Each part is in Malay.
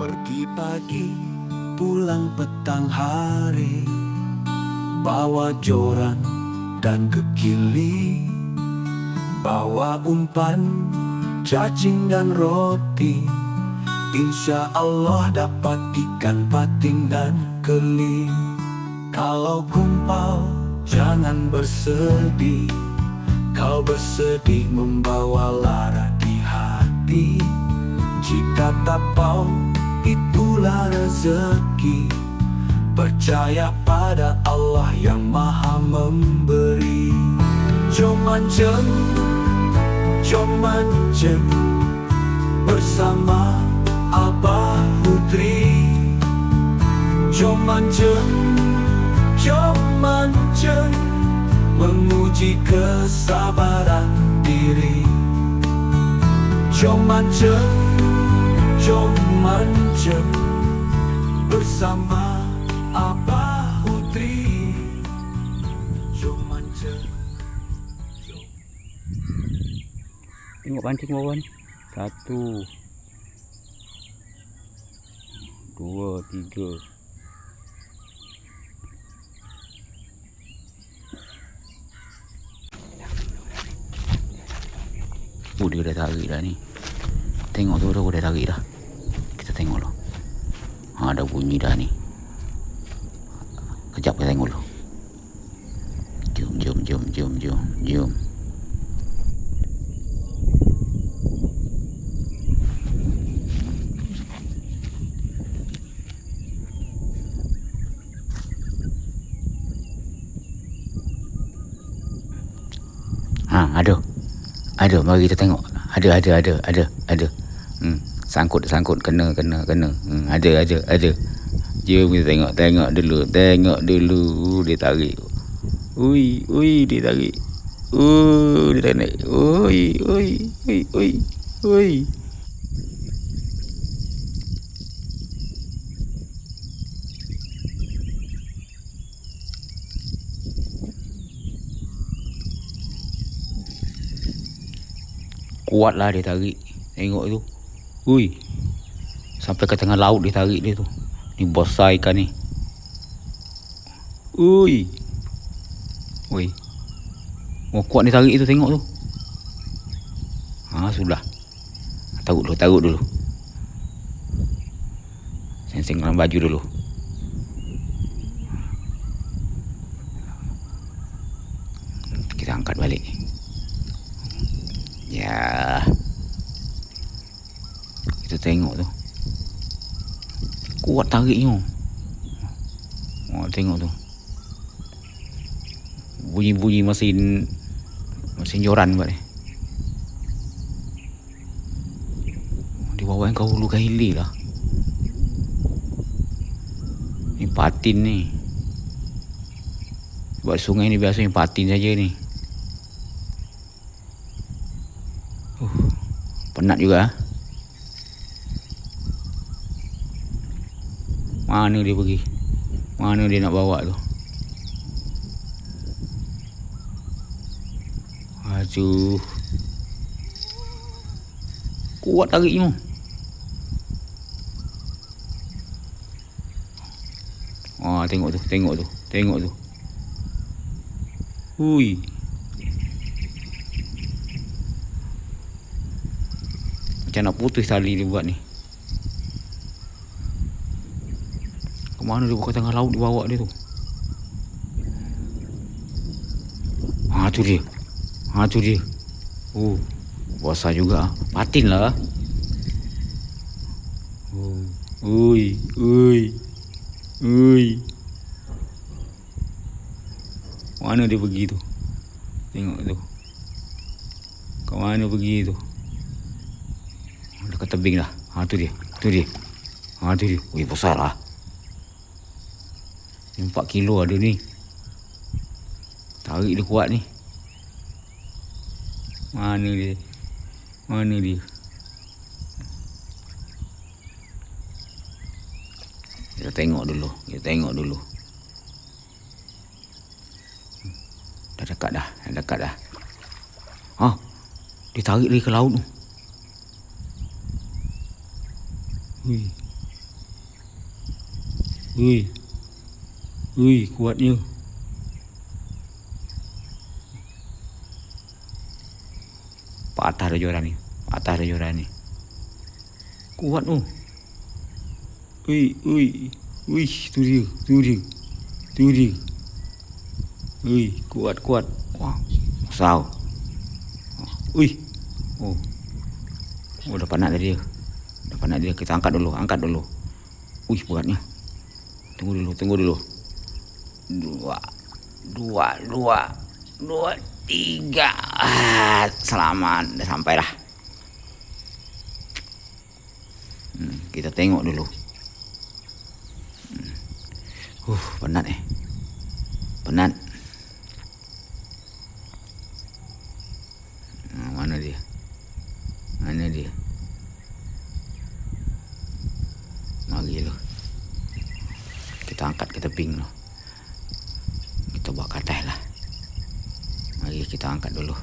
Pergi pagi, pulang petang hari, bawa joran dan kekili, bawa umpan, cacing dan roti. Insya Allah dapat ikan patin dan keli. Kalau kumpal, jangan bersedih. Kau bersedih membawa lara di hati. Jika tapau, itulah rezeki. Percaya pada Allah yang maha memberi. Jom mancing, bersama Abah Putri. Jom mancing, menguji kesabaran diri. Jom mancing, bersama Abah Putri. Jom mancing. Tengok pancing bawah ni. 1 2 3. Dia dah tarik dah ni. Tengok tu dah tarik dah. Kita tengok dulu. Ada bunyi dah ni. Kejap kita tengok dulu. Jom. Ada, mari kita tengok. Ada. Sangkut, kena. Ada. Jom kita tengok dulu. Dia tarik. Ui, dia tarik. Dia tarik. Ui. Kuatlah dia tarik. Tengok tu. Ui. Sampai ke tengah laut dia tarik dia tu. Ni besar ikan ni. Ui. Oh, kuat dia tarik tu, tengok tu. Sudah. Taruh dulu. Seng dalam baju dulu. Kita angkat balik. Ya. Kita tengok tu. Kuat tariknya. Tengok tu. Bunyi mesin joran buat ni. Di bawah yang kau luka hilir lah. Ni patin ni. Sebab sungai ni biasanya patin saja ni. Penat juga. Mana dia pergi? Mana dia nak bawa tu? Aduh. Kuat tariknya. Tengok tu. Hui. Macam nak putus tali dia buat ni. Kemana dia buka tengah laut, dia bawa dia tu. Tu dia. Besar juga. Patin lah. Ui. Mana dia pergi tu? Tengok tu. Ke mana pergi tu? Dekat tebing dah. Tu dia. Ui, besar lah. 4 kilo ada ni. Tarik dia kuat ni. Mana dia? Kita tengok dulu. Dah dekat dah. Dia tarik dia ke laut tu. Ui. Ui, kuatnya. Patah dah joran ni. Patah dah joran ni. Kuat tu. Ui, ui. Ui, tu dia. Tu dia. Tu dia. Ui, kuat, kuat. Wah, besar. Ui. Oh. Oh, dah penat dah dia. Dah penat dia. Kita angkat dulu, angkat dulu. Ui, beratnya. Tunggu dulu, tunggu dulu. Dua, tiga. Selamat, dah sampai dah. Kita tengok dulu. Penat penat. Mana dia? Mana dia? Mari lu. Kita angkat ke tebing lu. Kita bawa ke atas lah. Mari kita angkat dulu.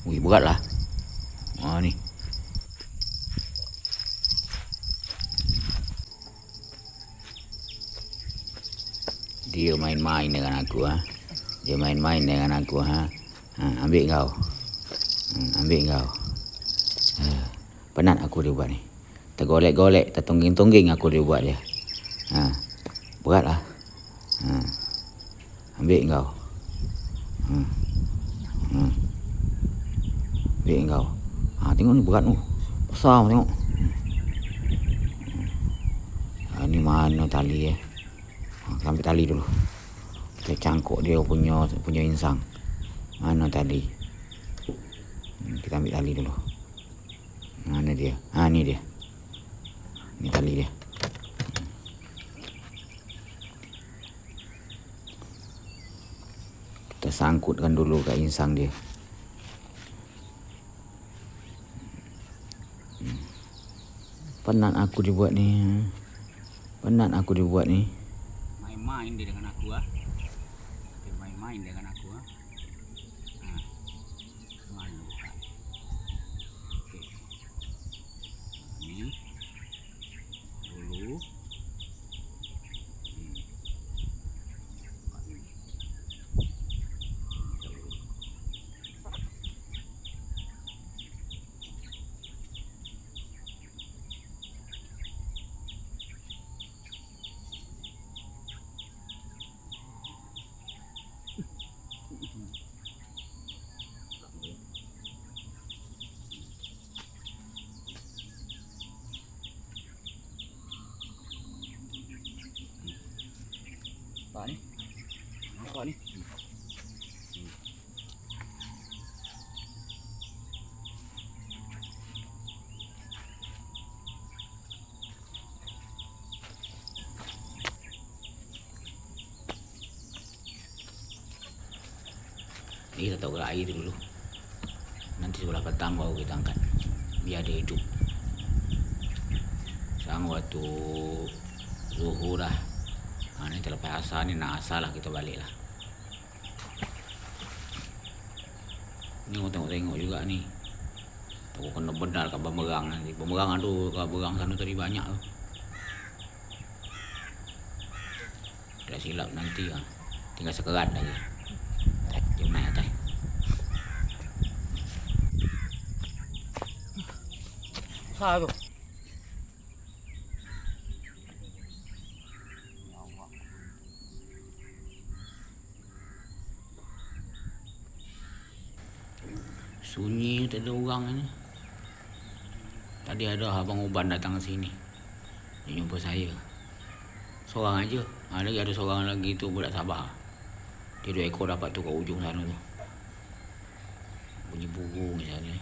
Wih, berat lah. Ni. Dia main-main dengan aku, ha. Dia main-main dengan aku, ha. Ambil kau. Ambil kau. Penat aku dia buat ni. Tergolek-golek, tertongging-tongging aku dia buat dia. Berat lah. Ambil kau. Ambil kau. Tengok ni berat tu. Besar tengok. Ni mana tali Kita ambil tali dulu. Kita cangkuk dia punya insang. Mana tali? Kita ambil tali dulu. Mana dia? Ni dia. Ni tali dia. Kita sangkutkan dulu kat insang dia. Penat aku dibuat ni. Penat aku dibuat ni. Main-main dia dengan aku, Dia main-main dengan aku, Mana buka. Okey. Ni. Dulu. Nampak ni. Ni kita tahu air dulu. Nanti sebelah petang baru kita angkat. Biar dia hidup. Sekarang waktu zuhur dah. Ni terlepas asar ni, nak asar lah kita balik lah. Ni orang tengok-tengok juga ni. Takut kena benar kat Bamerang nanti. Bamerang tu, kat Berang sana tadi banyak tu. Dah silap nanti lah. Tinggal sekerat lagi. Jom naik atas. Besar tu. Sunyi, tak ada orang ni. Tadi ada abang Uban datang ke sini. Dia jumpa saya. Seorang aja. Lagi ada seorang lagi tu budak Sabah. Dia 2 ekor dapat tu kat ujung sana tu. Bunyi burung misalnya.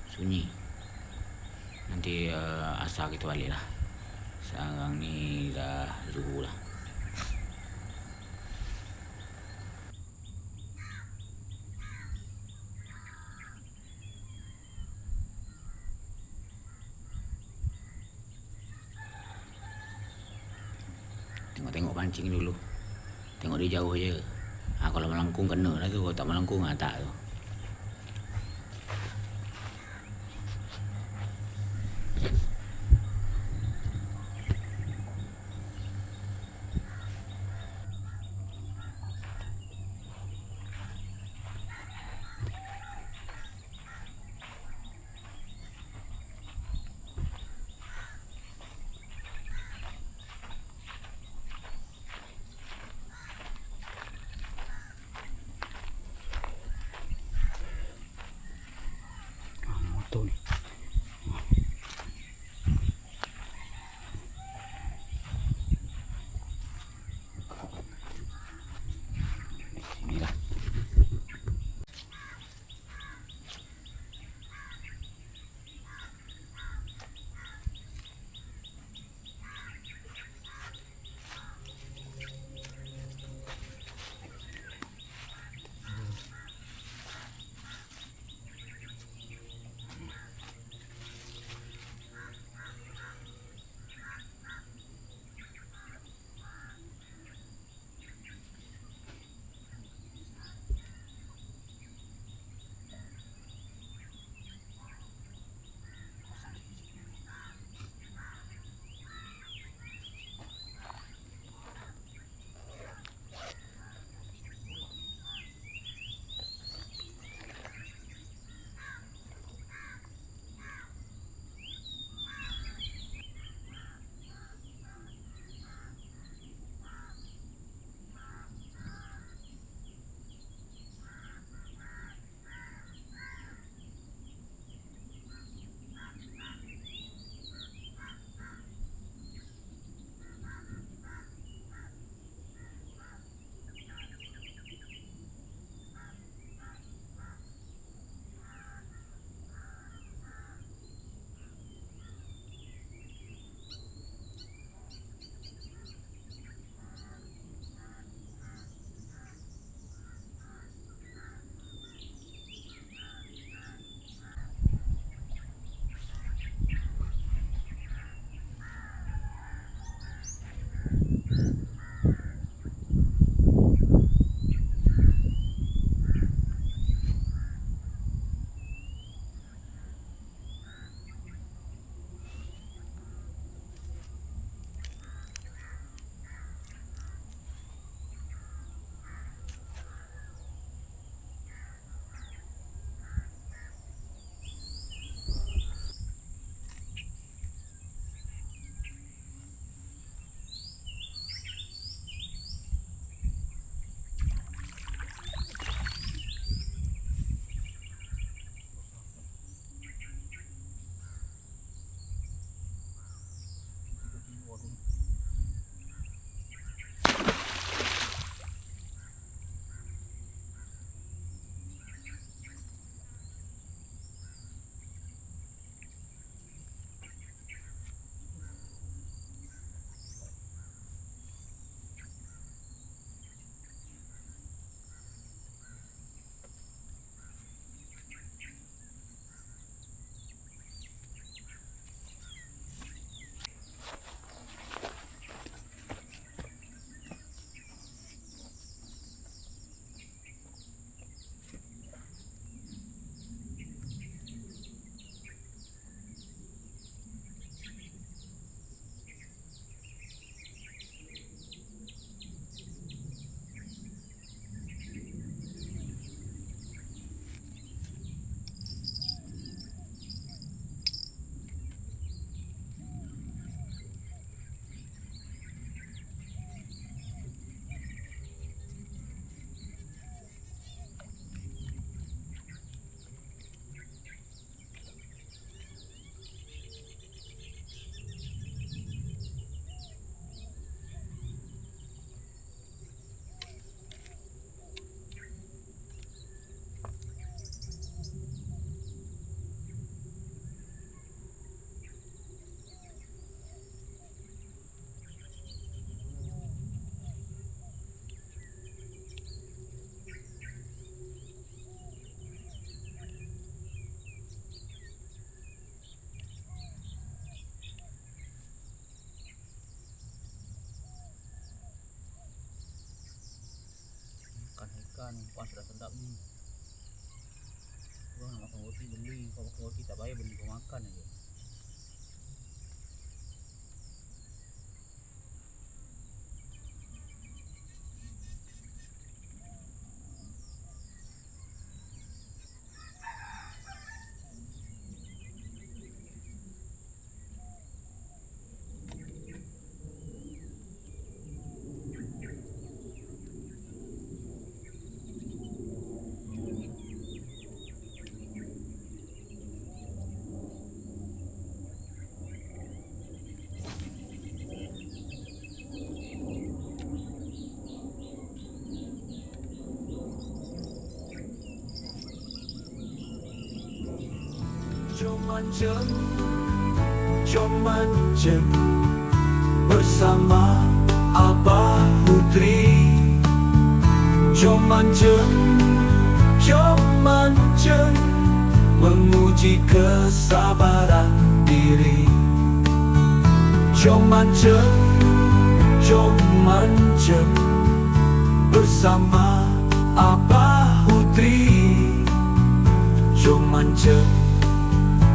Sunyi. Nanti asar kita balik lah. Sekarang ni dah zuhur lah. Tengok pancing dulu. Tengok dia jauh je. Kalau melengkung kena lah tu. Kalau tak melengkung tak tu. jatuh ni. Inilah. Ikan puan sudah sedap nih. Gua makan roti beli, kalau makan roti tak bayar beli gua makan aja. mancing, jom mancing bersama Abah Putri. Jom mancing, jom mancing, menguji kesabaran diri. Jom mancing, jom mancing bersama Abah Putri. Jom mancing,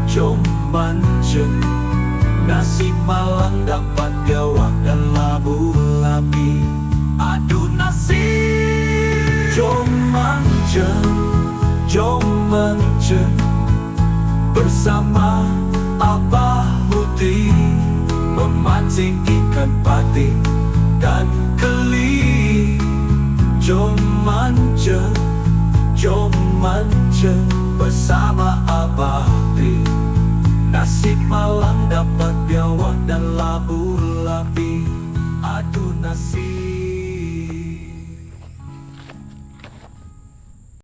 jom mancing, nasib malang dapat biawak dan labu-labi. Adu nasib. Jom mancing, jom mancing bersama Abah Putri, memancing ikan pati dan keli. Jom mancing, jom mancing bersama Abah Putri. Nasib malang dapat biawak dan labu-labi. Adu nasib.